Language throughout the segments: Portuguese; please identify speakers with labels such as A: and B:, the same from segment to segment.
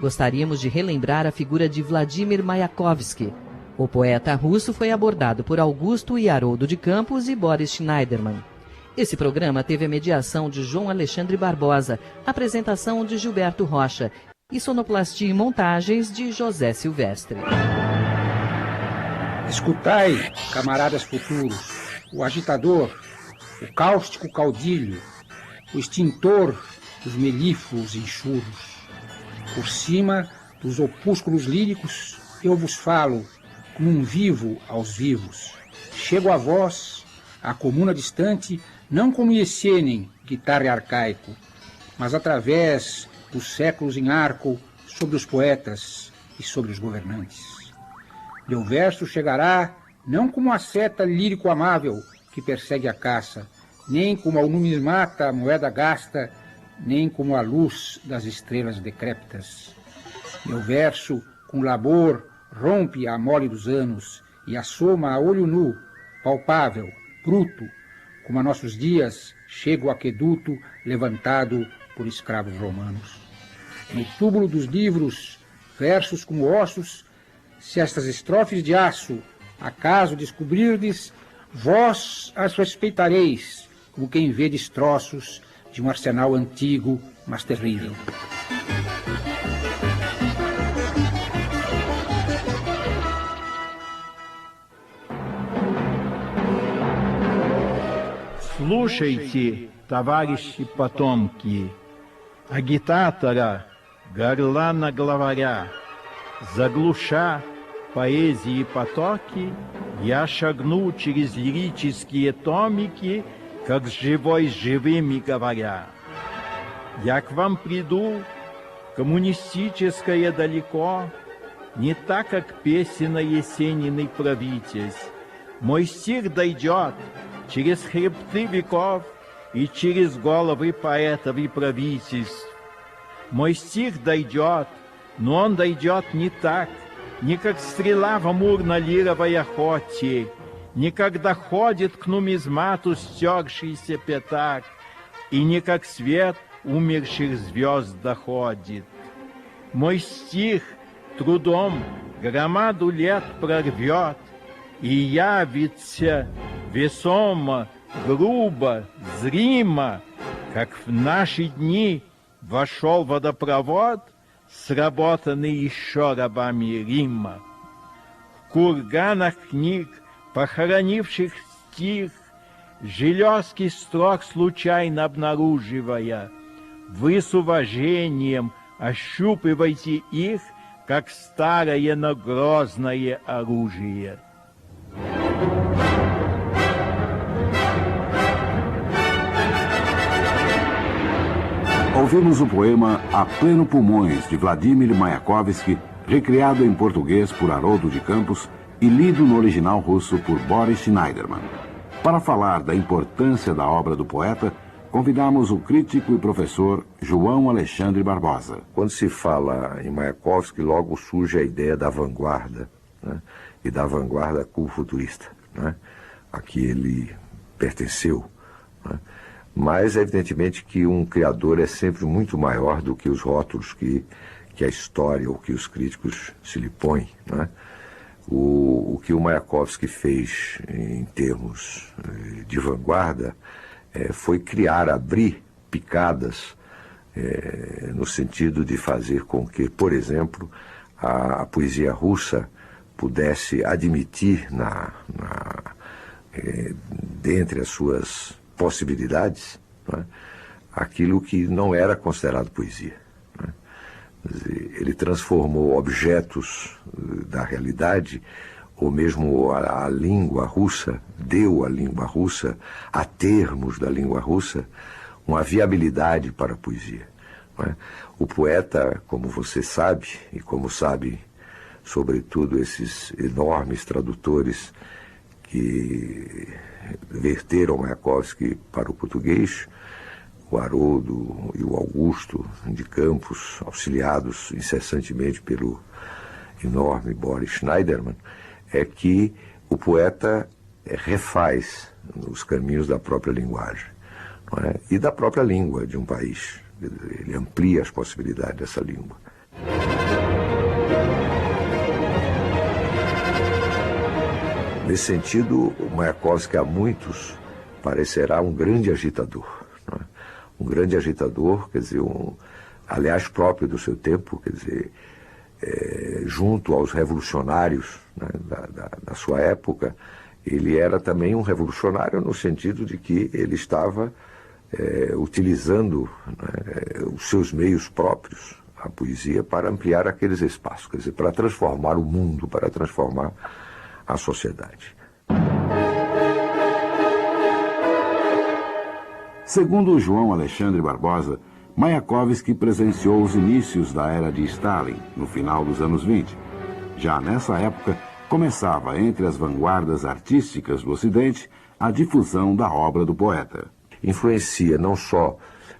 A: gostaríamos de relembrar a figura de Vladimir Mayakovsky. O poeta russo foi abordado por Augusto e Haroldo de Campos e Boris Schneiderman. Esse programa teve a mediação de João Alexandre Barbosa, apresentação de Gilberto Rocha e sonoplastia e montagens de José Silvestre.
B: Escutai, camaradas futuros, o agitador, o cáustico caudilho, o extintor dos melífluos enxurros. Por cima dos opúsculos líricos, eu vos falo como um vivo aos vivos. Chego a vós, à comuna distante, não como Iesenen, guitarra arcaico, mas através dos séculos em arco sobre os poetas e sobre os governantes. Meu verso chegará não como a seta lírico amável que persegue a caça, nem como a numismata a moeda gasta, nem como a luz das estrelas decrépitas. Meu verso, com labor, rompe a mole dos anos e assoma a olho nu, palpável, bruto, como a nossos dias chega o aqueduto levantado por escravos romanos. No túmulo dos livros, versos como ossos, se estas estrofes de aço acaso descobrirdes, vós as respeitareis, como quem vê destroços de um arsenal antigo, mas terrível.
C: Слушайте, товарищи потомки, агитатора, горлана-главаря, заглуша поэзии потоки, я шагну через лирические томики, как живой с живыми говоря. Я к вам приду, коммунистическое далеко, не так, как песня Есениной правитель. Мой стих дойдет через хребты веков и через головы поэтов и правительств. Мой стих дойдет, но он дойдет не так, не как стрела в амурно-лировой охоте, не как доходит к нумизмату стершийся пятак, и не как свет умерших звезд доходит. Мой стих трудом громаду лет прорвет, и явится весомо, грубо, зримо, как в наши дни вошел водопровод, сработанный еще рабами Рима. В курганах книг, похоронивших стих, железки строк случайно обнаруживая, вы с уважением ощупывайте их, как старое, но грозное оружие.
D: Ouvimos o poema A Pleno Pulmões, de Vladimir Mayakovsky, recriado em português por Haroldo de Campos e lido no original russo por Boris Schneiderman. Para falar da importância da obra do poeta, convidamos o crítico e professor João Alexandre Barbosa.
E: Quando se fala em Mayakovsky, logo surge a ideia da vanguarda, né? E da vanguarda culfuturista, né? A que ele pertenceu, né? Mas, evidentemente, que um criador é sempre muito maior do que os rótulos que a história ou que os críticos se lhe põem, né? O que o Mayakovsky fez em termos de vanguarda foi criar, abrir picadas no sentido de fazer com que, por exemplo, a poesia russa pudesse admitir dentre as suas possibilidades, né, aquilo que não era considerado poesia, né? Ele transformou objetos da realidade, ou mesmo a língua russa, deu à língua russa, a termos da língua russa, uma viabilidade para a poesia, né? O poeta, como você sabe, e como sabem, sobretudo, esses enormes tradutores que verteram Mayakovsky para o português, o Haroldo e o Augusto de Campos, auxiliados incessantemente pelo enorme Boris Schneiderman, é que o poeta refaz os caminhos da própria linguagem, não é? E da própria língua de um país. Ele amplia as possibilidades dessa língua. Nesse sentido, o Mayakovsky a muitos parecerá um grande agitador, não é? Um grande agitador, quer dizer, aliás, próprio do seu tempo, quer dizer, junto aos revolucionários, né, da sua época, ele era também um revolucionário no sentido de que ele estava utilizando, né, os seus meios próprios, a poesia, para ampliar aqueles espaços, quer dizer, para transformar o mundo, para transformar a sociedade.
D: Segundo João Alexandre Barbosa, Mayakovsky presenciou os inícios da era de Stalin, no final dos anos 20. Já nessa época, começava entre as vanguardas artísticas do Ocidente a difusão da obra do poeta.
E: Influencia não só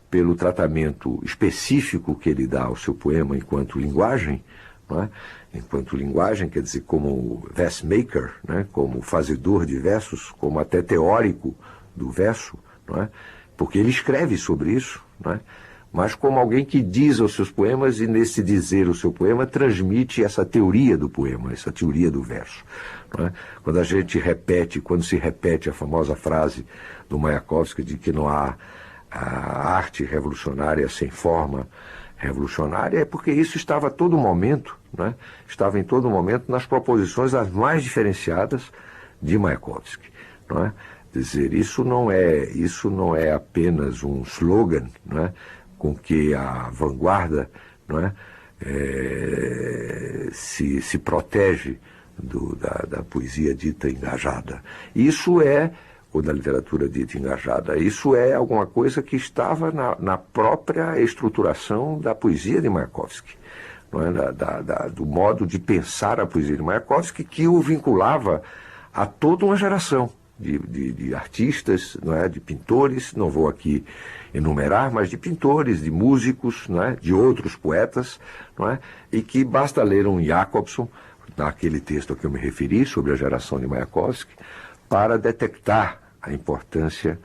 E: pelo tratamento específico que ele dá ao seu poema enquanto linguagem, não é? Enquanto linguagem, quer dizer, como verse maker, né? Como fazedor de versos, como até teórico do verso, não é? Porque ele escreve sobre isso, não é? Mas como alguém que diz os seus poemas e nesse dizer o seu poema transmite essa teoria do poema, essa teoria do verso. Não é? Quando se repete a famosa frase do Mayakovsky de que não há a arte revolucionária sem forma revolucionária, é porque isso estava a todo momento, né? Estava em todo momento nas proposições as mais diferenciadas de Mayakovsky. Não é? Quer dizer, isso não é apenas um slogan, não é? Com que a vanguarda, não é? Se protege da poesia dita engajada. Isso ou da literatura dita engajada, isso é alguma coisa que estava na própria estruturação da poesia de Mayakovsky, não é? Do modo de pensar a poesia de Mayakovsky, que o vinculava a toda uma geração de artistas, não é? De pintores, não vou aqui enumerar, mas de pintores, de músicos, não é? De outros poetas, não é? E que basta ler um Jacobson, naquele texto a que eu me referi, sobre a geração de Mayakovsky, para detectar a importância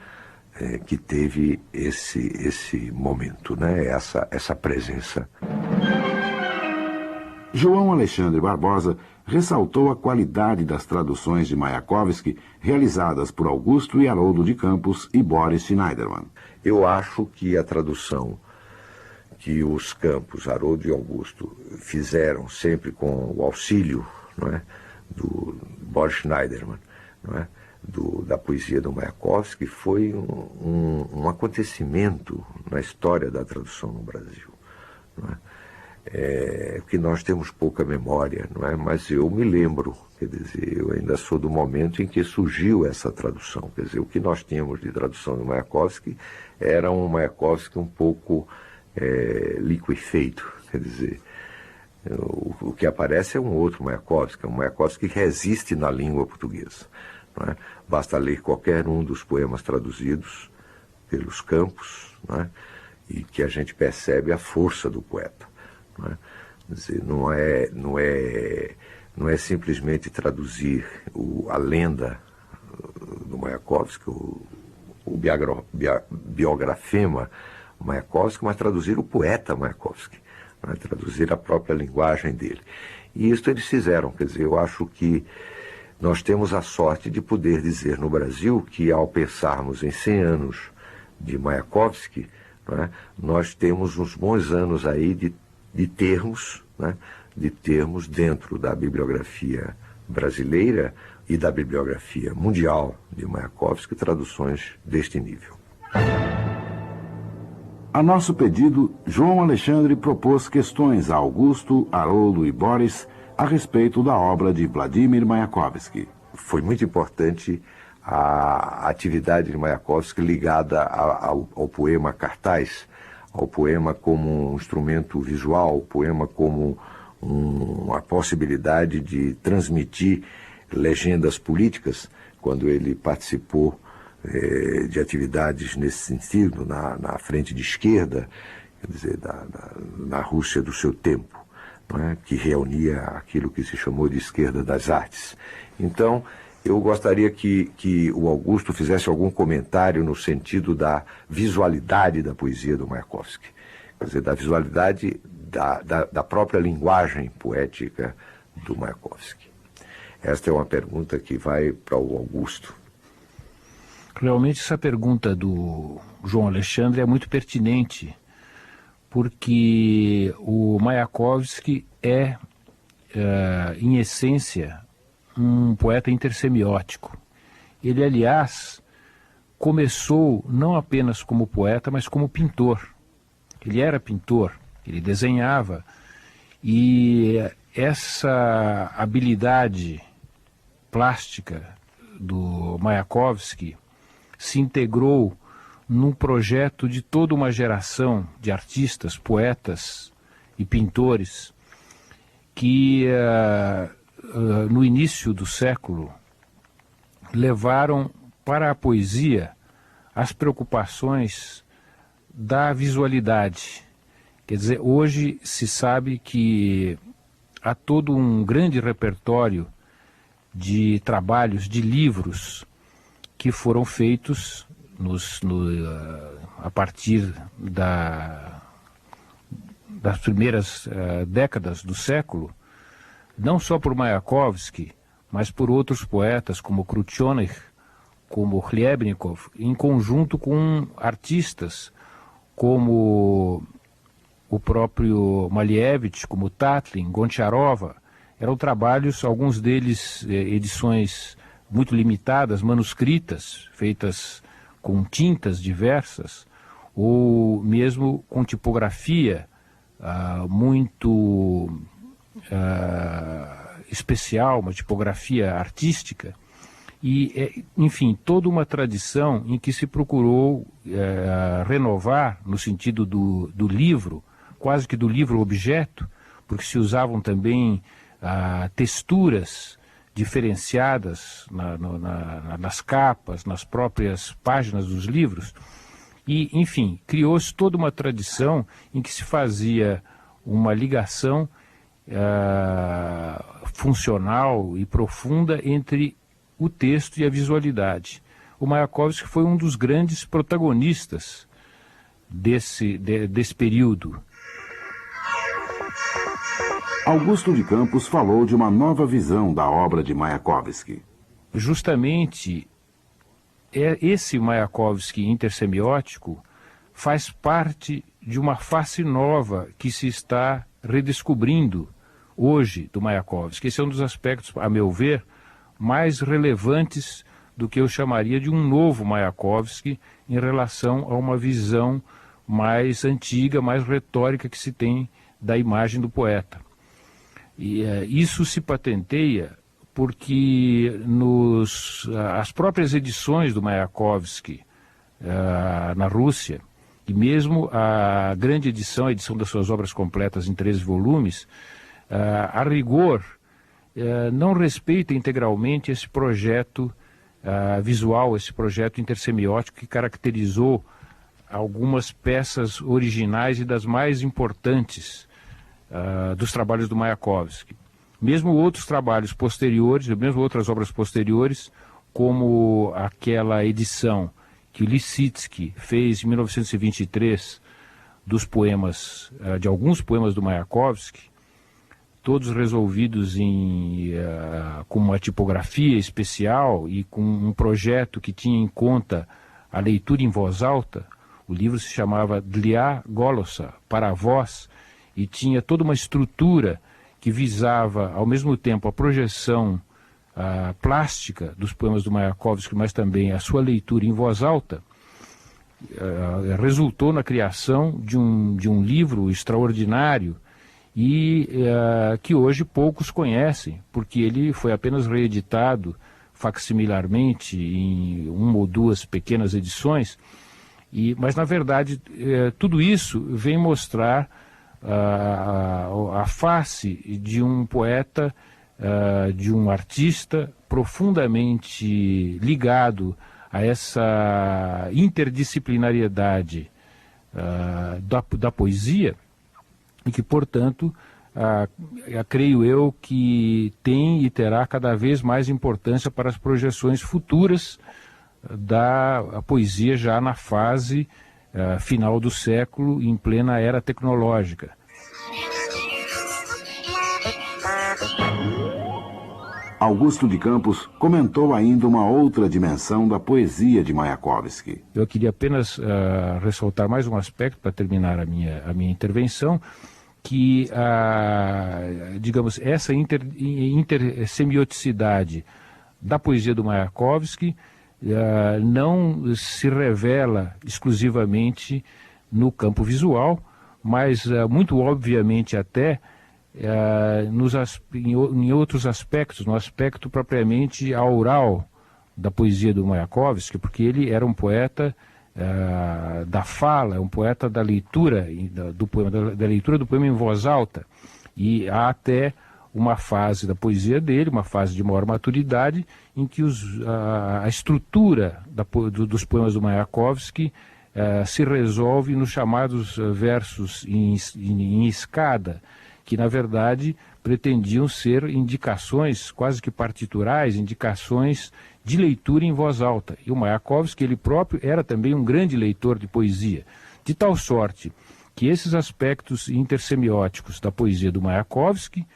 E: que teve esse momento, né? Essa presença.
D: João Alexandre Barbosa ressaltou a qualidade das traduções de Mayakovsky realizadas por Augusto e Haroldo de Campos e Boris Schneiderman.
E: Eu acho que a tradução que os Campos, Haroldo e Augusto, fizeram sempre com o auxílio, não é, do Boris Schneiderman, não é, da poesia do Mayakovsky, foi um acontecimento na história da tradução no Brasil. Não é? Que nós temos pouca memória, não é? Mas eu me lembro, quer dizer, eu ainda sou do momento em que surgiu essa tradução. Quer dizer, o que nós tínhamos de tradução do Mayakovsky era um Mayakovsky um pouco liquefeito, quer dizer, o que aparece é um outro Mayakovsky, um Mayakovsky que resiste na língua portuguesa. Não é? Basta ler qualquer um dos poemas traduzidos pelos Campos, não é? E que a gente percebe a força do poeta. Não é? Quer dizer, não é simplesmente traduzir a lenda do Mayakovsky, o biografema Mayakovsky, mas traduzir o poeta Mayakovsky, não é? Traduzir a própria linguagem dele. E isso eles fizeram, quer dizer, eu acho que nós temos a sorte de poder dizer no Brasil que, ao pensarmos em 100 anos de Mayakovsky, não é? Nós temos uns bons anos aí de termos, né? De termos dentro da bibliografia brasileira e da bibliografia mundial de Mayakovsky traduções deste nível.
D: A nosso pedido, João Alexandre propôs questões a Augusto, Haroldo e Boris a respeito da obra de Vladimir Mayakovsky.
E: Foi muito importante a atividade de Mayakovsky ligada ao poema cartaz, ao poema como um instrumento visual, ao poema como uma possibilidade de transmitir legendas políticas, quando ele participou de atividades nesse sentido, na frente de esquerda, quer dizer, na Rússia do seu tempo, não é? Que reunia aquilo que se chamou de esquerda das artes. Então, eu gostaria que o Augusto fizesse algum comentário no sentido da visualidade da poesia do Mayakovsky, quer dizer, da visualidade da própria linguagem poética do Mayakovsky. Esta é uma pergunta que vai para o Augusto.
F: Realmente essa pergunta do João Alexandre é muito pertinente, porque o Mayakovsky é, em essência, um poeta intersemiótico. Ele, aliás, começou não apenas como poeta, mas como pintor. Ele era pintor, ele desenhava, e essa habilidade plástica do Mayakovsky se integrou num projeto de toda uma geração de artistas, poetas e pintores que no início do século levaram para a poesia as preocupações da visualidade. Quer dizer, hoje se sabe que há todo um grande repertório de trabalhos, de livros que foram feitos a partir das primeiras décadas do século, não só por Mayakovsky, mas por outros poetas como Krutchonich, como Hliebnikov, em conjunto com artistas como o próprio Malevich, como Tatlin, Goncharova. Eram trabalhos, alguns deles edições muito limitadas, manuscritas, feitas com tintas diversas, ou mesmo com tipografia muito especial, uma tipografia artística, e, enfim, toda uma tradição em que se procurou renovar, no sentido do livro, quase que do livro-objeto, porque se usavam também texturas diferenciadas nas capas, nas próprias páginas dos livros, e, enfim, criou-se toda uma tradição em que se fazia uma ligação funcional e profunda entre o texto e a visualidade. O Mayakovsky foi um dos grandes protagonistas desse período.
D: Augusto de Campos falou de uma nova visão da obra de Mayakovsky.
F: Justamente, esse Mayakovsky intersemiótico faz parte de uma face nova que se está redescobrindo hoje do Mayakovsky. Esse é um dos aspectos, a meu ver, mais relevantes do que eu chamaria de um novo Mayakovsky em relação a uma visão mais antiga, mais retórica que se tem da imagem do poeta. E isso se patenteia porque as próprias edições do Mayakovsky na Rússia, e mesmo a grande edição, a edição das suas obras completas em 13 volumes, a rigor, não respeita integralmente esse projeto visual, esse projeto intersemiótico que caracterizou algumas peças originais e das mais importantes dos trabalhos do Mayakovsky. Mesmo outros trabalhos posteriores, mesmo outras obras posteriores, como aquela edição que Lissitsky fez em 1923 dos poemas, de alguns poemas do Mayakovsky, todos resolvidos com uma tipografia especial e com um projeto que tinha em conta a leitura em voz alta. O livro se chamava Dla Golosa, para a voz, e tinha toda uma estrutura que visava, ao mesmo tempo, a projeção plástica dos poemas do Mayakovsky, mas também a sua leitura em voz alta. Resultou na criação de um livro extraordinário e que hoje poucos conhecem, porque ele foi apenas reeditado facsimilarmente em uma ou duas pequenas edições, mas na verdade tudo isso vem mostrar a face de um poeta, de um artista profundamente ligado a essa interdisciplinariedade da poesia, e que, portanto, creio eu que tem e terá cada vez mais importância para as projeções futuras da poesia já na fase final do século, em plena era tecnológica.
D: Augusto de Campos comentou ainda uma outra dimensão da poesia de Mayakovsky.
F: Eu queria apenas ressaltar mais um aspecto para terminar a minha intervenção, que, digamos, essa intersemioticidade da poesia do Mayakovsky não se revela exclusivamente no campo visual, mas muito obviamente até em outros aspectos, no aspecto propriamente aural da poesia do Mayakovsky, porque ele era um poeta da fala, um poeta da leitura do poema, da leitura do poema em voz alta, e há até uma fase da poesia dele, uma fase de maior maturidade, em que a estrutura dos poemas do Mayakovsky se resolve nos chamados versos em escada, que na verdade pretendiam ser indicações quase que partiturais, indicações de leitura em voz alta. E o Mayakovsky, ele próprio, era também um grande leitor de poesia, de tal sorte que esses aspectos intersemióticos da poesia do Mayakovsky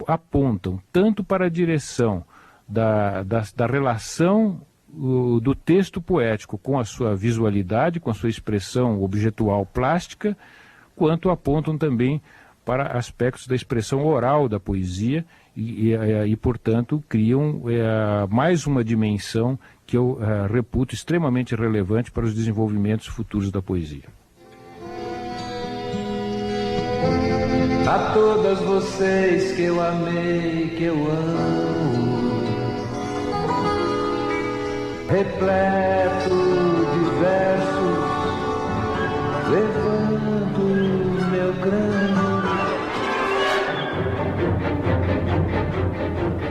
F: apontam tanto para a direção da relação do texto poético com a sua visualidade, com a sua expressão objetual plástica, quanto apontam também para aspectos da expressão oral da poesia e portanto, criam mais uma dimensão que eu reputo extremamente relevante para os desenvolvimentos futuros da poesia.
G: A todas vocês que eu amei, que eu amo, repleto de versos, levanto meu crânio.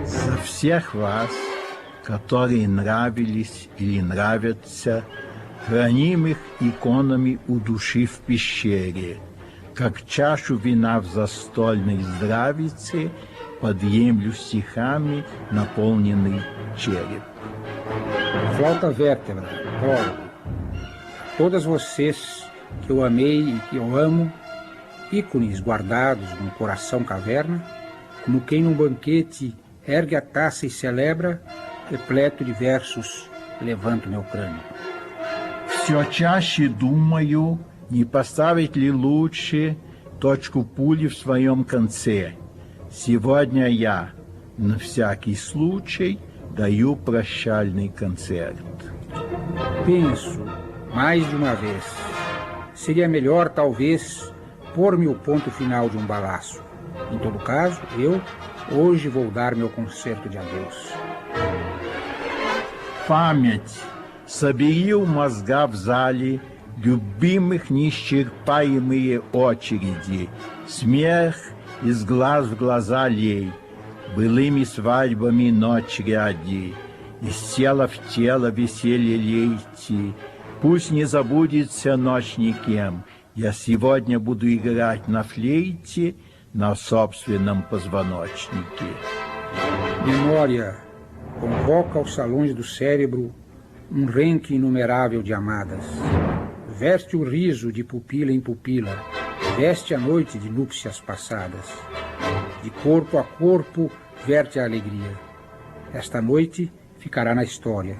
C: За всех вас, которые нравились или нравятся, храним их иконами у души в пещере, как чашу вина в застольной здравице, подъемлю стихами наполненный череп.
B: Flauta Vértebra, prólogo. Todas vocês que eu amei e que eu amo, ícones guardados num coração caverna, como quem num banquete ergue a taça e celebra, repleto de versos, levanto meu crânio.
C: Все чаще думаю, не поставить ли лучше точку пули в своем конце. Сегодня я, на всякий случай, даю прощальный концерт.
B: Penso, mais de uma vez, seria melhor, talvez, pôr-me o ponto final de um balaço. Em todo caso, eu, hoje, vou dar meu concerto de adeus.
C: Память, собери у мозга в зале любимых неисчерпаемые очереди, смех из глаз в глаза лей, былыми свадьбами ночь ряди, из тела в тело веселье лейте, пусть не забудется ночь никем, я сегодня буду играть на флейте, на собственном позвоночнике.
B: Memória convoca aos salões do cérebro um renque inumerável de amadas. Veste o riso de pupila em pupila, veste a noite de núpcias passadas. De corpo a corpo verte a alegria. Esta noite ficará na história.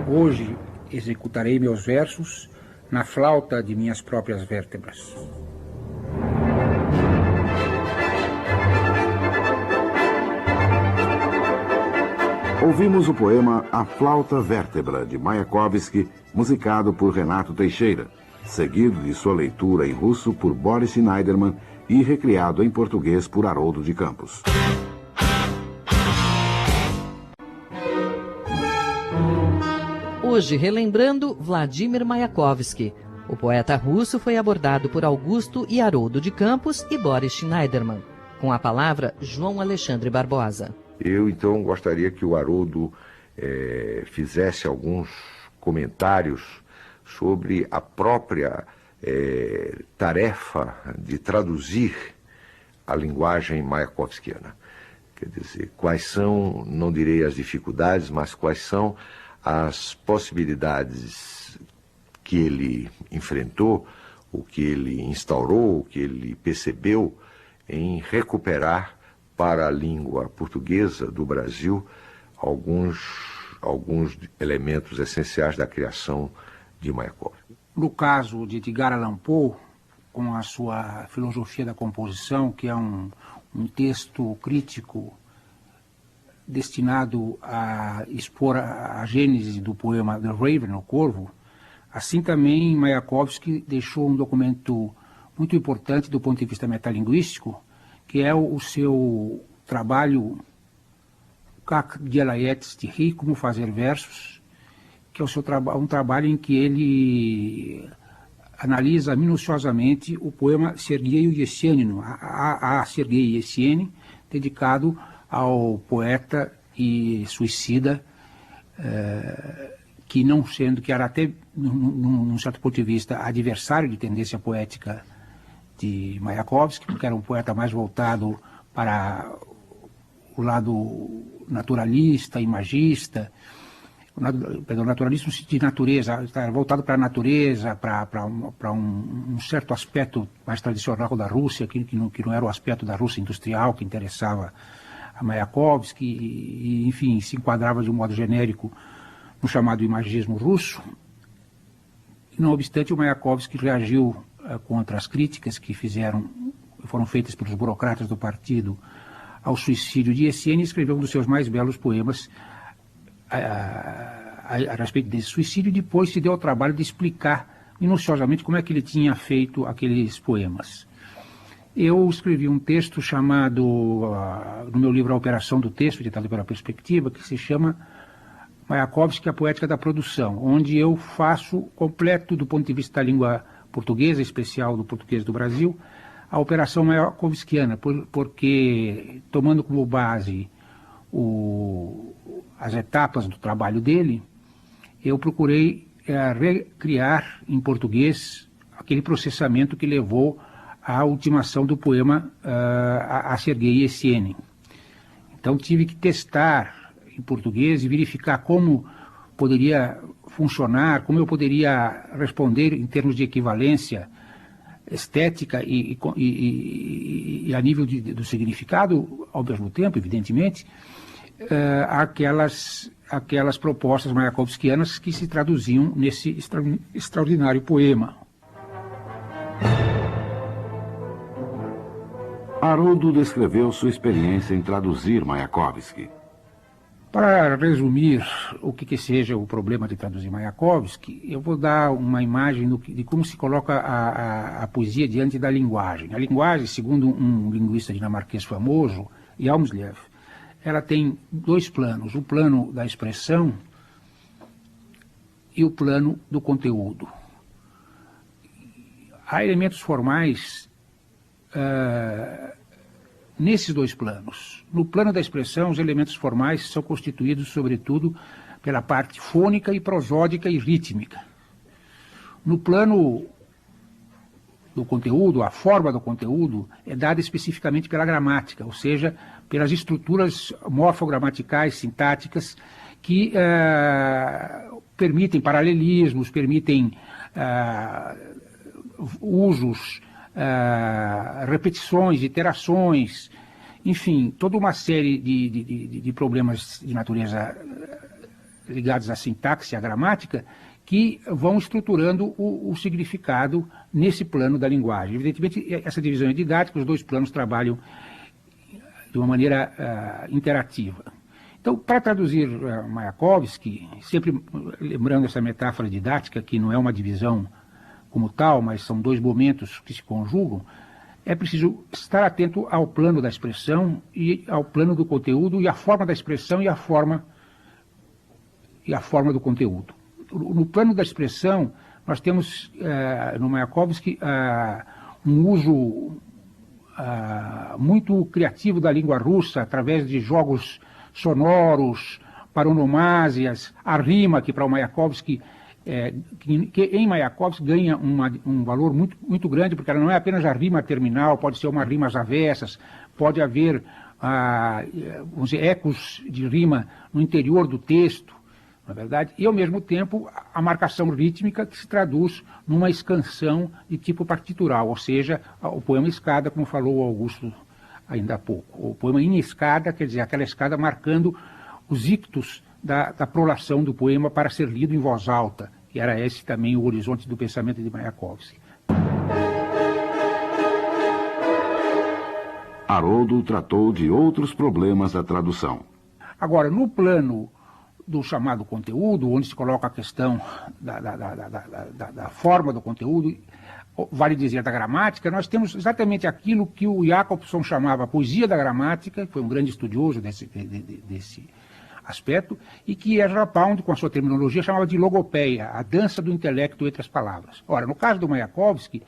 B: Hoje executarei meus versos na flauta de minhas próprias vértebras.
D: Ouvimos o poema A Flauta Vértebra, de Mayakovsky, musicado por Renato Teixeira, seguido de sua leitura em russo por Boris Schneiderman e recriado em português por Haroldo de Campos.
A: Hoje, relembrando Vladimir Mayakovsky. O poeta russo foi abordado por Augusto e Haroldo de Campos e Boris Schneiderman. Com a palavra, João Alexandre Barbosa.
E: Eu, então, gostaria que o Haroldo fizesse alguns comentários sobre a própria tarefa de traduzir a linguagem mayakovskiana. Quer dizer, quais são, não direi as dificuldades, mas quais são as possibilidades que ele enfrentou, o que ele instaurou, o que ele percebeu em recuperar para a língua portuguesa do Brasil alguns elementos essenciais da criação de Mayakovsky.
B: No caso de Edgar Allan Poe, com a sua filosofia da composição, que é um texto crítico destinado a expor a gênese do poema The Raven, o Corvo, assim também Mayakovsky deixou um documento muito importante do ponto de vista metalinguístico, que é o seu trabalho Как делает стихи, como fazer versos, que é um trabalho em que ele analisa minuciosamente o poema Sergueio Yesenin, a Serguei Yesenin, dedicado ao poeta e suicida, que era até, num certo ponto de vista, adversário de tendência poética de Mayakovsky, porque era um poeta mais voltado para o lado naturalista, imagista, naturalista no sentido de natureza, voltado para a natureza, para um certo aspecto mais tradicional da Rússia, que não era o aspecto da Rússia industrial que interessava a Mayakovsky, e enfim, se enquadrava de um modo genérico no chamado imagismo russo. Não obstante, o Mayakovsky reagiu contra as críticas que foram feitas pelos burocratas do partido ao suicídio de Yesenin, e escreveu um dos seus mais belos poemas a respeito desse suicídio, e depois se deu ao trabalho de explicar minuciosamente como é que ele tinha feito aqueles poemas. Eu escrevi um texto chamado, no meu livro A Operação do Texto, editado pela Perspectiva, que se chama Mayakovsky, a Poética da Produção, onde eu faço completo, do ponto de vista da língua portuguesa, especial do português do Brasil, a operação mayakovskiana, porque, tomando como base as etapas do trabalho dele, eu procurei recriar em português aquele processamento que levou à ultimação do poema a Serguei Yesenin. Então tive que testar em português e verificar como poderia funcionar, como eu poderia responder em termos de equivalência estética e a nível do significado, ao mesmo tempo, evidentemente, aquelas propostas mayakovskianas que se traduziam nesse extraordinário poema.
D: Haroldo descreveu sua experiência em traduzir Mayakovsky.
B: Para resumir o que seja o problema de traduzir Mayakovsky, eu vou dar uma imagem de como se coloca a poesia diante da linguagem. A linguagem, segundo um linguista dinamarquês famoso, Hjelmslev, ela tem dois planos, o plano da expressão e o plano do conteúdo. Há elementos formais nesses dois planos. No plano da expressão, os elementos formais são constituídos, sobretudo, pela parte fônica e prosódica e rítmica. No plano do conteúdo, a forma do conteúdo é dada especificamente pela gramática, ou seja, pelas estruturas morfogramaticais, sintáticas, que permitem paralelismos, permitem usos, repetições, iterações, enfim, toda uma série de problemas de natureza ligados à sintaxe, à gramática, que vão estruturando o significado nesse plano da linguagem. Evidentemente, essa divisão é didática, os dois planos trabalham de uma maneira interativa. Então, para traduzir Mayakovsky, sempre lembrando essa metáfora didática, que não é uma divisão como tal, mas são dois momentos que se conjugam, é preciso estar atento ao plano da expressão e ao plano do conteúdo, e à forma da expressão e à forma do conteúdo. No plano da expressão, nós temos no Mayakovsky um uso muito criativo da língua russa, através de jogos sonoros, paronomásias, a rima, que para o Mayakovsky que em Mayakovsky ganha um valor muito, muito grande, porque ela não é apenas a rima terminal, pode ser uma rima às avessas, pode haver vamos dizer, ecos de rima no interior do texto, na verdade, e ao mesmo tempo a marcação rítmica que se traduz numa escansão de tipo partitural, ou seja, o poema escada, como falou o Augusto ainda há pouco. O poema em escada, quer dizer, aquela escada marcando os ictus da prolação do poema para ser lido em voz alta, que era esse também o horizonte do pensamento de Mayakovsky.
D: Haroldo tratou de outros problemas da tradução.
B: Agora, no plano do chamado conteúdo, onde se coloca a questão da forma do conteúdo, vale dizer da gramática, nós temos exatamente aquilo que o Jacobson chamava poesia da gramática, que foi um grande estudioso desse aspecto, e que Ezra Pound, com a sua terminologia, chamava de logopeia, a dança do intelecto entre as palavras. Ora, no caso do Mayakovsky,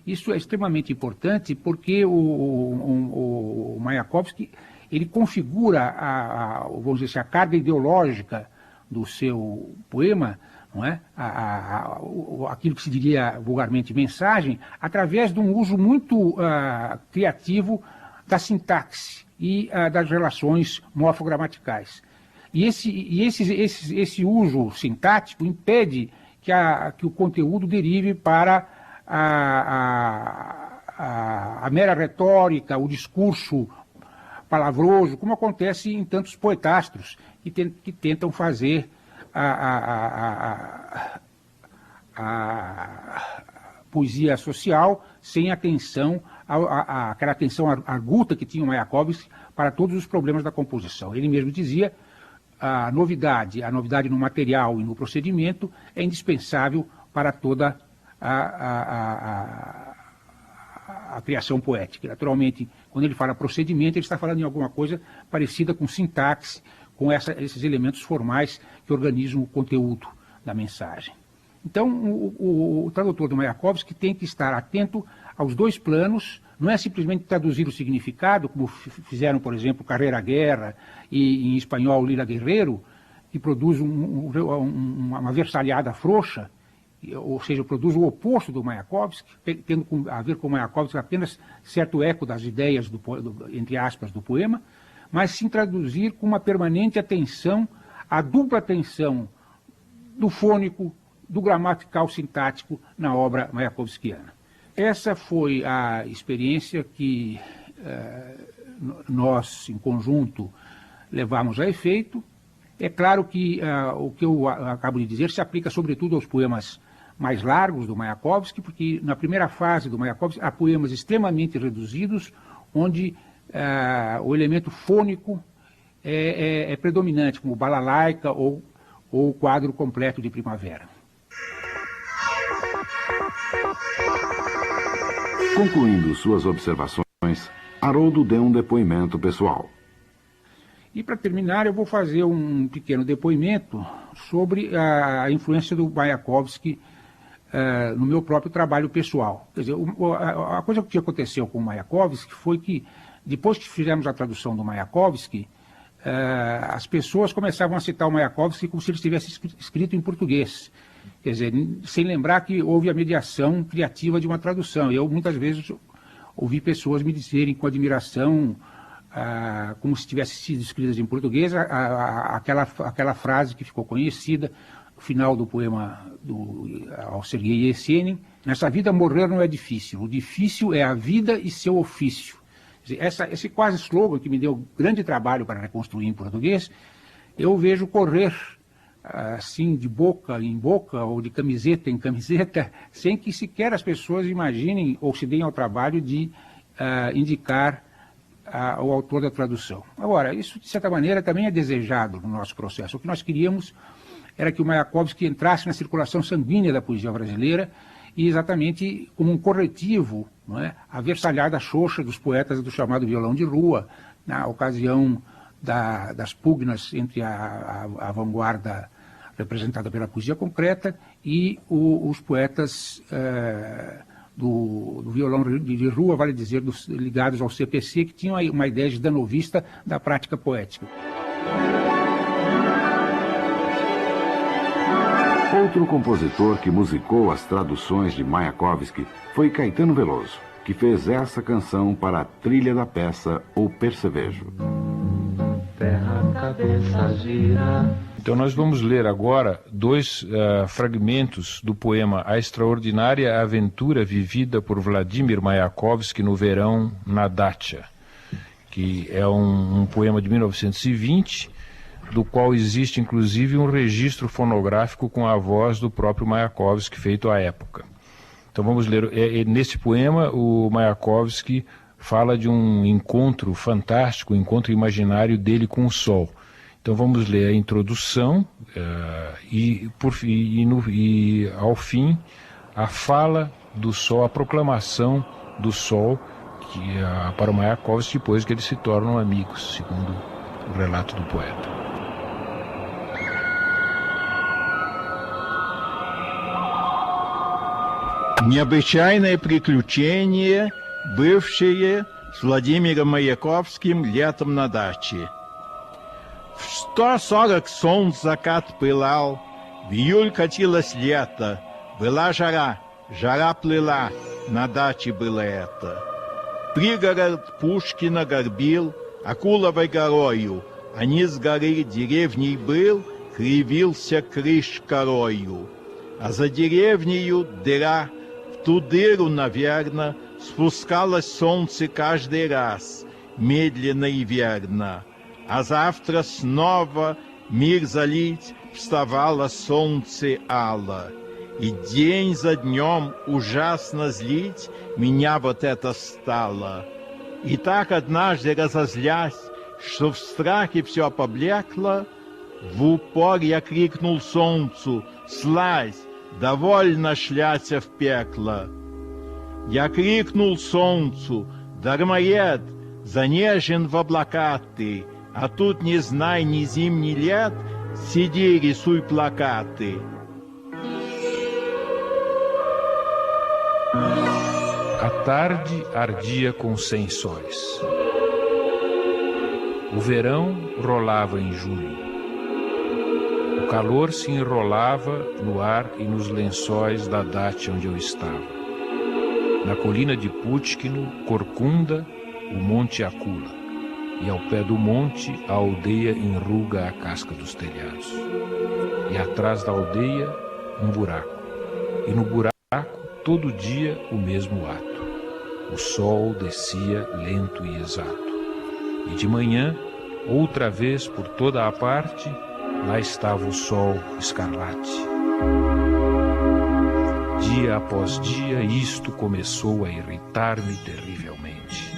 B: isso é extremamente importante porque o Mayakovsky ele configura vamos dizer assim, a carga ideológica do seu poema, não é? Aquilo que se diria vulgarmente mensagem, através de um uso muito criativo da sintaxe e das relações morfogramaticais. E esse uso sintático impede que o conteúdo derive para a mera retórica, o discurso palavroso, como acontece em tantos poetastros que tentam fazer a poesia social sem atenção, aquela atenção arguta que tinha o Mayakovsky para todos os problemas da composição. Ele mesmo dizia: a novidade no material e no procedimento é indispensável para toda a criação poética. Naturalmente, quando ele fala procedimento, ele está falando em alguma coisa parecida com sintaxe, com esses elementos formais que organizam o conteúdo da mensagem. Então, o tradutor do Mayakovsky tem que estar atento aos dois planos, não é simplesmente traduzir o significado, como fizeram, por exemplo, Carrera Guerra e, em espanhol, Lira Guerreiro, que produz uma versalhada frouxa, ou seja, produz o oposto do Mayakovsky, tendo a ver com o Mayakovsky apenas certo eco das ideias, entre aspas, do poema, mas sim traduzir com uma permanente atenção à dupla atenção do fônico, do gramatical sintático na obra mayakovskiana. Essa foi a experiência que nós, em conjunto, levamos a efeito. É claro que o que eu acabo de dizer se aplica sobretudo aos poemas mais largos do Mayakovsky, porque na primeira fase do Mayakovsky há poemas extremamente reduzidos, onde o elemento fônico é predominante, como Balalaika ou o quadro completo de Primavera.
D: Concluindo suas observações, Haroldo deu um depoimento pessoal.
B: E para terminar, eu vou fazer um pequeno depoimento sobre a influência do Mayakovsky no meu próprio trabalho pessoal. Quer dizer, a coisa que aconteceu com o Mayakovsky foi que, depois que fizemos a tradução do Mayakovsky, as pessoas começavam a citar o Mayakovsky como se ele estivesse escrito em português. Quer dizer, sem lembrar que houve a mediação criativa de uma tradução. Eu, muitas vezes, ouvi pessoas me dizerem com admiração, como se tivesse sido escritas em português, aquela frase que ficou conhecida, o final do poema ao Sergei Yesenin: nessa vida morrer não é difícil, o difícil é a vida e seu ofício. Esse quase slogan que me deu grande trabalho para reconstruir em português, eu vejo correr assim de boca em boca ou de camiseta em camiseta, sem que sequer as pessoas imaginem ou se deem ao trabalho de indicar o autor da tradução. Agora, isso de certa maneira também é desejado no nosso processo. O que nós queríamos era que o Mayakovsky entrasse na circulação sanguínea da poesia brasileira e exatamente como um corretivo, não é, à versalhada xoxa dos poetas do chamado violão de rua, na ocasião das pugnas entre a vanguarda representada pela poesia concreta e os poetas do violão de rua, vale dizer, ligados ao CPC, que tinham uma ideia danovista da prática poética.
D: Outro compositor que musicou as traduções de Mayakovsky foi Caetano Veloso, que fez essa canção para a trilha da peça O Percevejo.
G: Terra, cabeça, gira.
F: Então nós vamos ler agora dois fragmentos do poema A Extraordinária Aventura Vivida por Vladimir Mayakovsky no Verão na Dacha, que é um poema de 1920, do qual existe inclusive um registro fonográfico com a voz do próprio Mayakovsky feito à época. Então vamos ler. Nesse poema, o Mayakovsky fala de um encontro fantástico, um encontro imaginário dele com o sol. Então vamos ler a introdução e ao fim a fala do sol, a proclamação do sol para o Mayakovsky depois que eles se tornam amigos, segundo o relato do poeta.
C: Необычайное приключение, бывшее с Владимиром Маяковским летом на даче. В 140 солнц закат пылал, в июль катилось лето, была жара, жара плыла, на даче было это. Пригород Пушкина горбил Акуловой горою, а низ горы деревней был, кривился крыш корою. А за деревнею дыра, в ту дыру, наверно, спускалось солнце каждый раз, медленно и верно. А завтра снова мир залить вставало солнце ало. И день за днем ужасно злить меня вот это стало. И так однажды разозлясь, что в страхе все поблекло, в упор я крикнул солнцу: «Слазь, довольно шляться в пекло!» Я крикнул солнцу: «Дармоед, занежен в облака ты, а тут не знай ни зим, ни лет, сиди, рисуй плакаты».
F: A tarde ardia com 100 sóis. O verão rolava em julho. O calor se enrolava no ar e nos lençóis da dacha onde eu estava. Na colina de Pushkino, corcunda o monte Akula, e ao pé do monte a aldeia enruga a casca dos telhados. E atrás da aldeia um buraco, e no buraco todo dia o mesmo ato. O sol descia lento e exato. E de manhã, outra vez por toda a parte, lá estava o sol escarlate. Dia após dia, isto começou a irritar-me terrivelmente.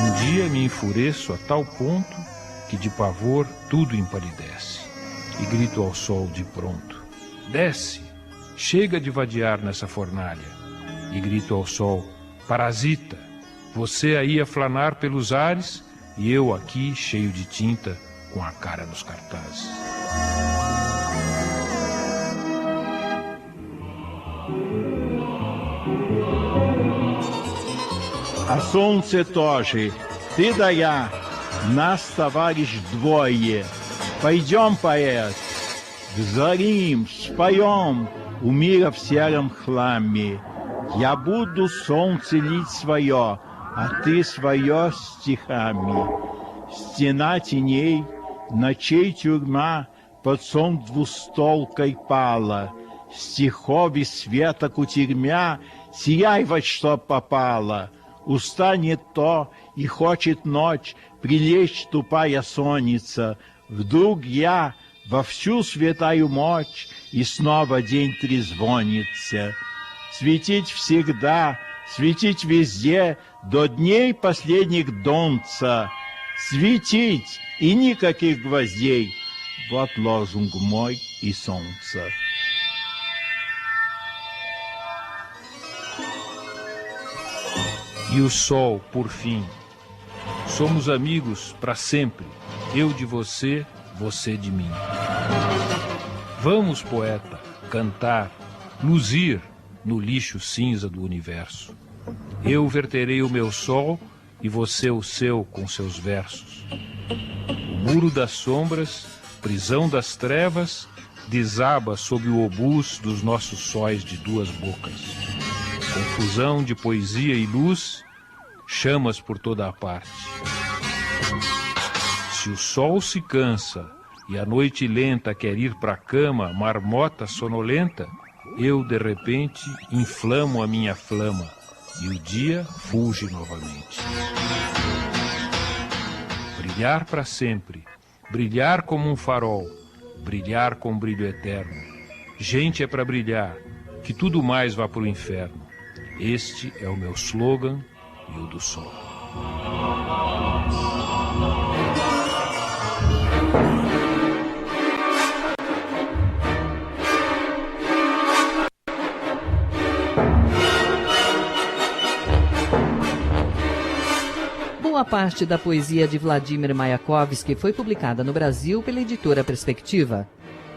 F: Um dia me enfureço a tal ponto que de pavor tudo empalidece. E grito ao sol de pronto: desce, chega de vadiar nessa fornalha. E grito ao sol: parasita, você aí a flanar pelos ares e eu aqui cheio de tinta com a cara nos cartazes.
C: А солнце тоже, ты да я, нас, товарищ, двое. Пойдем, поэт, взорим, споем у мира в сером хламе. Я буду солнце лить свое, а ты свое стихами. Стена теней, ночей тюрьма, под сон двустолкой пала. Стихов и света кутерьмя, сияй во что попало. Устанет то, и хочет ночь прилечь тупая сонница. Вдруг я во всю святаю мощь, и снова день трезвонится. Светить всегда, светить везде, до дней последних донца. Светить и никаких гвоздей. Вот лозунг мой и солнца.
F: E o sol, por fim. Somos amigos para sempre. Eu de você, você de mim. Vamos, poeta, cantar, luzir no lixo cinza do universo. Eu verterei o meu sol e você o seu com seus versos. O muro das sombras, prisão das trevas, desaba sob o obus dos nossos sóis de duas bocas. Confusão de poesia e luz, chamas por toda a parte. Se o sol se cansa e a noite lenta quer ir para a cama, marmota sonolenta, eu de repente inflamo a minha flama e o dia fulge novamente. Brilhar para sempre, brilhar como um farol, brilhar com brilho eterno. Gente é para brilhar, que tudo mais vá para o inferno. Este é o meu slogan e o do sol.
A: Boa parte da poesia de Vladimir Mayakovsky foi publicada no Brasil pela editora Perspectiva.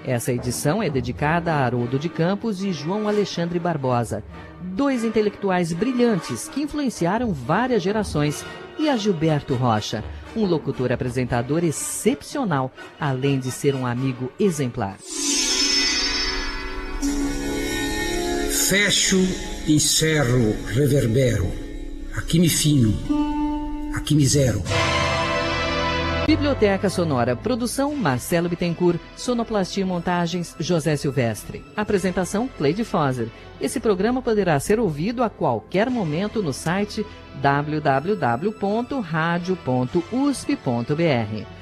A: Essa edição é dedicada a Haroldo de Campos e João Alexandre Barbosa, dois intelectuais brilhantes que influenciaram várias gerações, e a Gilberto Rocha, um locutor-apresentador excepcional, além de ser um amigo exemplar.
B: Fecho, encerro, reverbero. Aqui me fino, aqui me zero.
A: Biblioteca Sonora, produção Marcelo Bittencourt, sonoplastia e montagens José Silvestre. Apresentação Cleide Foser. Esse programa poderá ser ouvido a qualquer momento no site www.radio.usp.br.